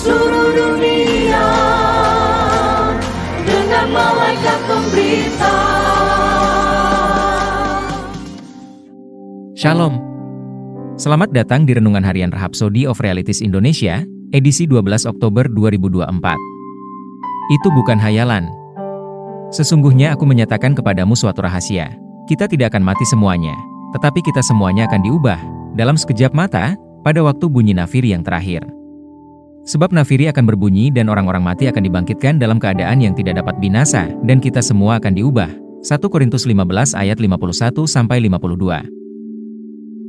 seluruh dunia dengan malaikat pemberita. Shalom. Selamat datang di Renungan Harian Rhapsody of Realities Indonesia, edisi 12 Oktober 2024. Itu bukan hayalan. Sesungguhnya aku menyatakan kepadamu suatu rahasia. Kita tidak akan mati semuanya, tetapi kita semuanya akan diubah dalam sekejap mata pada waktu bunyi nafiri yang terakhir. Sebab nafiri akan berbunyi dan orang-orang mati akan dibangkitkan dalam keadaan yang tidak dapat binasa, dan kita semua akan diubah. 1 Korintus 15 ayat 51-52.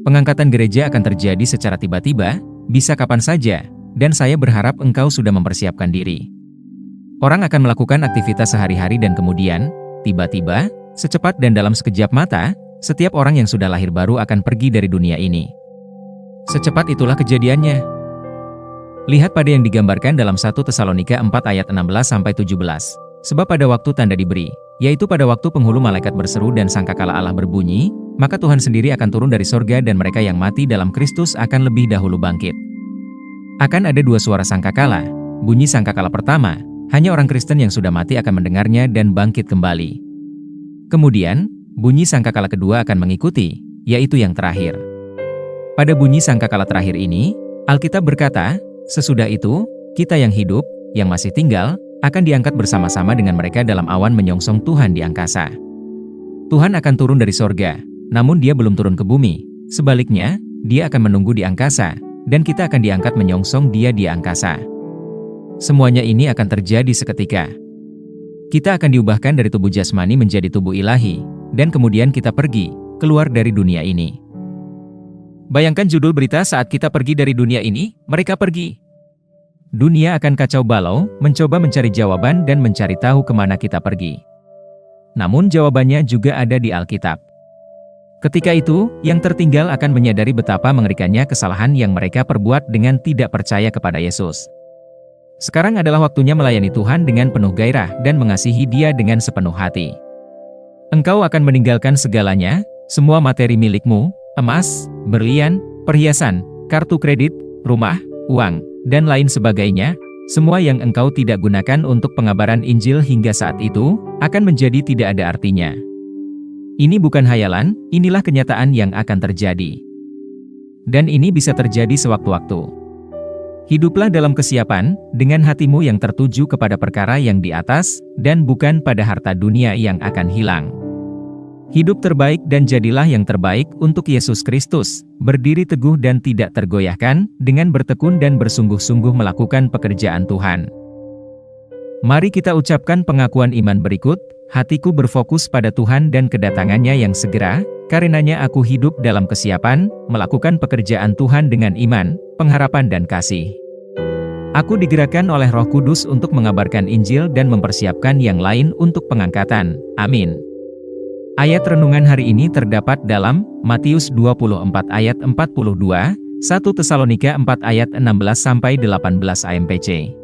Pengangkatan gereja akan terjadi secara tiba-tiba, bisa kapan saja, dan saya berharap engkau sudah mempersiapkan diri. Orang akan melakukan aktivitas sehari-hari dan kemudian, tiba-tiba, secepat dan dalam sekejap mata, setiap orang yang sudah lahir baru akan pergi dari dunia ini. Secepat itulah kejadiannya. Lihat pada yang digambarkan dalam 1 Tesalonika 4 ayat 16-17. Sebab pada waktu tanda diberi, yaitu pada waktu penghulu malaikat berseru dan sangkakala Allah berbunyi, maka Tuhan sendiri akan turun dari sorga dan mereka yang mati dalam Kristus akan lebih dahulu bangkit. Akan ada dua suara sangkakala. Bunyi sangkakala pertama, hanya orang Kristen yang sudah mati akan mendengarnya dan bangkit kembali. Kemudian, bunyi sangkakala kedua akan mengikuti, yaitu yang terakhir. Pada bunyi sangkakala terakhir ini, Alkitab berkata, sesudah itu, kita yang hidup, yang masih tinggal, akan diangkat bersama-sama dengan mereka dalam awan menyongsong Tuhan di angkasa. Tuhan akan turun dari sorga, namun dia belum turun ke bumi. Sebaliknya, dia akan menunggu di angkasa, dan kita akan diangkat menyongsong dia di angkasa. Semuanya ini akan terjadi seketika. Kita akan diubahkan dari tubuh jasmani menjadi tubuh ilahi, dan kemudian kita pergi, keluar dari dunia ini. Bayangkan judul berita saat kita pergi dari dunia ini, mereka pergi. Dunia akan kacau balau, mencoba mencari jawaban dan mencari tahu kemana kita pergi. Namun jawabannya juga ada di Alkitab. Ketika itu, yang tertinggal akan menyadari betapa mengerikannya kesalahan yang mereka perbuat dengan tidak percaya kepada Yesus. Sekarang adalah waktunya melayani Tuhan dengan penuh gairah dan mengasihi Dia dengan sepenuh hati. Engkau akan meninggalkan segalanya, semua materi milikmu, emas, berlian, perhiasan, kartu kredit, rumah, uang, dan lain sebagainya, semua yang engkau tidak gunakan untuk pengabaran Injil hingga saat itu, akan menjadi tidak ada artinya. Ini bukan hayalan, inilah kenyataan yang akan terjadi. Dan ini bisa terjadi sewaktu-waktu. Hiduplah dalam kesiapan, dengan hatimu yang tertuju kepada perkara yang di atas, dan bukan pada harta dunia yang akan hilang. Hidup terbaik dan jadilah yang terbaik untuk Yesus Kristus, berdiri teguh dan tidak tergoyahkan, dengan bertekun dan bersungguh-sungguh melakukan pekerjaan Tuhan. Mari kita ucapkan pengakuan iman berikut. Hatiku berfokus pada Tuhan dan kedatangannya yang segera, karenanya aku hidup dalam kesiapan, melakukan pekerjaan Tuhan dengan iman, pengharapan dan kasih. Aku digerakkan oleh Roh Kudus untuk mengabarkan Injil dan mempersiapkan yang lain untuk pengangkatan. Amin. Ayat renungan hari ini terdapat dalam Matius 24 ayat 42, 1 Tesalonika 4 ayat 16-18 AMPC.